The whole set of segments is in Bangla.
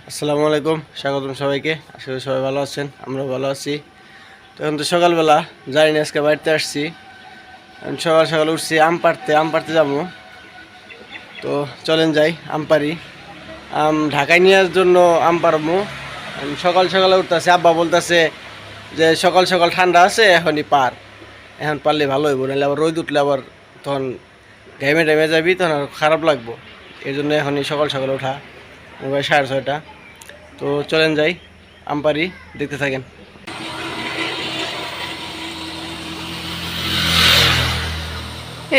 আসসালামু আলাইকুম, স্বাগতম সবাইকে। আশা করি সবাই ভালো আছেন, আমরা ভালো আছি। তো এখন তো সকালবেলা জানি না, আজকে বাড়িতে আসছি। এখন সকাল সকাল উঠছি আম পাড়তে যাবো। তো চলেন যাই, আম পারি। ঢাকায় নেওয়ার জন্য আম পারবো। সকাল সকালে উঠতেছে, আব্বা বলতেছে যে সকাল সকাল ঠান্ডা আছে, এখনই পার। এখন পারলে ভালো হইব, নাহলে আবার রোদ উঠলে আবার তখন ঘেমে টেমে যাবি, তখন আর খারাপ লাগবো। এই জন্য এখনই সকাল সকাল ওঠা, প্রায় 6:30। তো চলেন যাই, আম পারি, দেখতে থাকেন।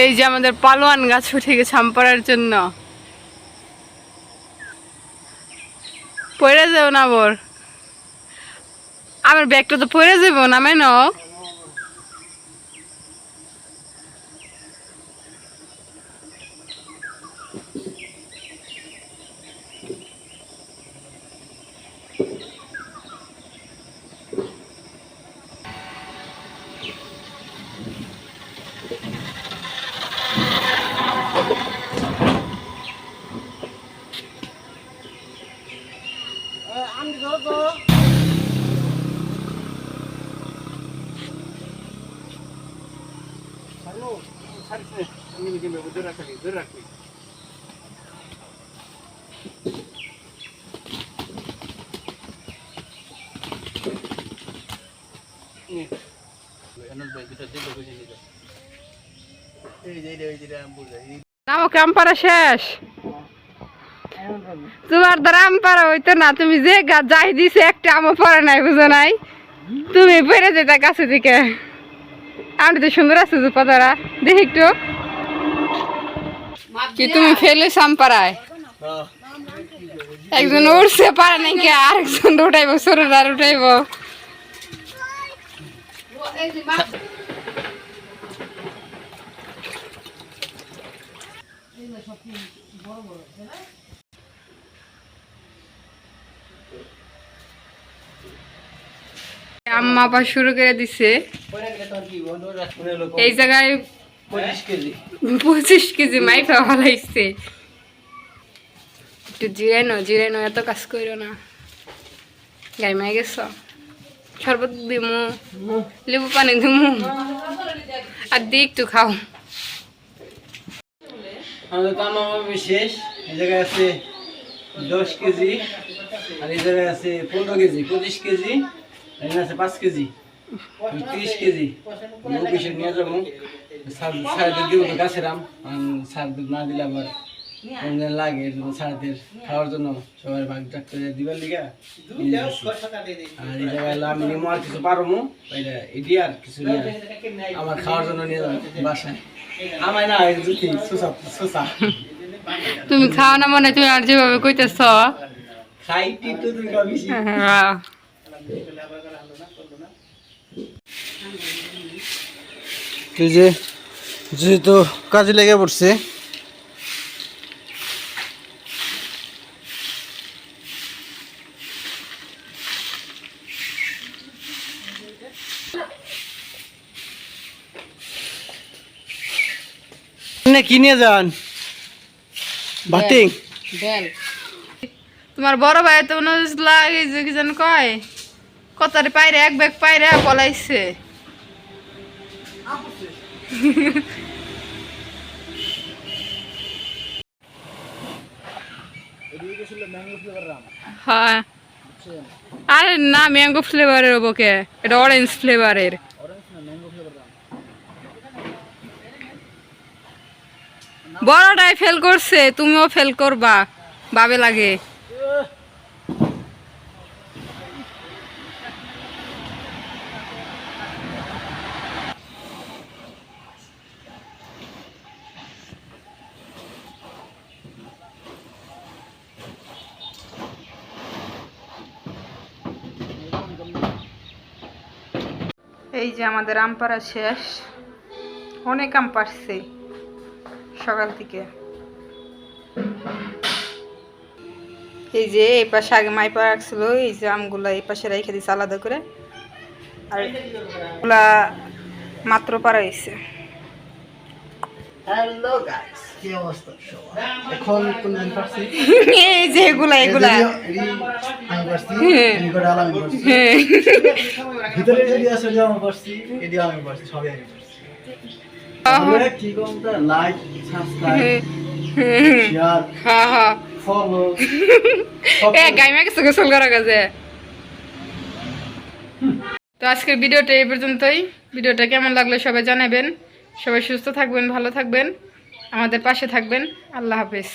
এই যে আমাদের পালোয়ান গাছ উঠে গেছে আম পাড়ার জন্য। পড়ে যাও না বর, আমার ব্যাগটা তো পড়ে যাবো না মেন। আমাকে আম পাড়া শেষ, তোমার দ্বারা আম পাড়া হইতো না। তুমি যে গাছ যাই দিছে একটা আমও পড়ে নাই, বুঝো নাই? তুমি পড়ে যেটা গাছের দিকে। আমি তো সুন্দর আছে জুপা দ্বারা, দেখি একটু। কি তুমি ফেলেছ আম পাড়ায়? একজন উঠছে পারে নাকি, আরেকজন উঠাইবো, সরুর আর উঠাইবো। আম্মা আবার শুরু করে দিছে। এই জায়গায় 25 কেজি মাইফা ফলাইছে। একটু জিরাইনো, এত কাজ করো না। গাইমাই গেছ, শরবত দিমু, লেবু পানি দিমু, আর দি একটু খাও। আমাদের কাম বিশেষ। এই জায়গায় আছে 10 কেজি, আর এই জায়গায় আছে 15 কেজি, 25 কেজি, এখানে আছে 5 কেজি, 30 কেজি। অফিসে নিয়ে যাবো, সারদের দিব তো গাছের আম। সারদের না দিলে আবার লাগে, এর জন্য সারদের খাওয়ার জন্য সবাই ভাগ ডাক্তার দিবার লিগা। আর এই জায়গায় আমি নিমো, আর কিছু পারমো, এটি আর কিছু নিয়ে আমার খাওয়ার জন্য নিয়ে যাবো বাসায়। আমায় না জুতি সুসা তুমি খাও না মনে, তুমি আর যেভাবে কইতেছ খাই টিটু তুই বেশি। তুই যে যেহেতু কাজে লেগে পড়ছে, কি নিয়ে যান বাটিং? তোমার বড় ভাই তো লাগে যে কি যেন কয়, কতারে পাইরে এক ব্যাগ পাইরে পলাইছে। হ্যাঁ, আরে না, ম্যাঙ্গো ফ্লেভারের ওকে, এটা অরেঞ্জ ফ্লেভারের। বড়টাই ফেল করছে, তুমিও ফেল করবা, বাবে লাগে। এই যে আমাদের আম পাড়া শেষ, অনেক আম পাড়ছে সকাল থেকে। এই যে এই পাশে আগে মাইপা রাখছিল, এই যে আমগুলা এই পাশে রেখে দিচ্ছে আলাদা করে, আর এগুলা মাত্র পাড়া হয়েছে। হ্যালো গাইস, কি অবস্থা সবার? এখন কোন দিন পারছি? এই যে এগুলা আমি পারছি, আমি করে আলাম পারছি। ভিতরে যদি আছে যে আমি পারছি, এদিকে আমি পারছি, সবই আমি পারছি। তাহলে কি কোনটা লাইক, সাবস্ক্রাইব, শেয়ার, হ্যাঁ হ্যাঁ ফলো গাইমা কিছু গোসল করা গেছে। তো আজকের ভিডিওটা এই পর্যন্তই। ভিডিওটা কেমন লাগলো সবাই জানাবেন। সবাই সুস্থ থাকবেন, ভালো থাকবেন, আমাদের পাশে থাকবেন। আল্লাহ হাফেজ।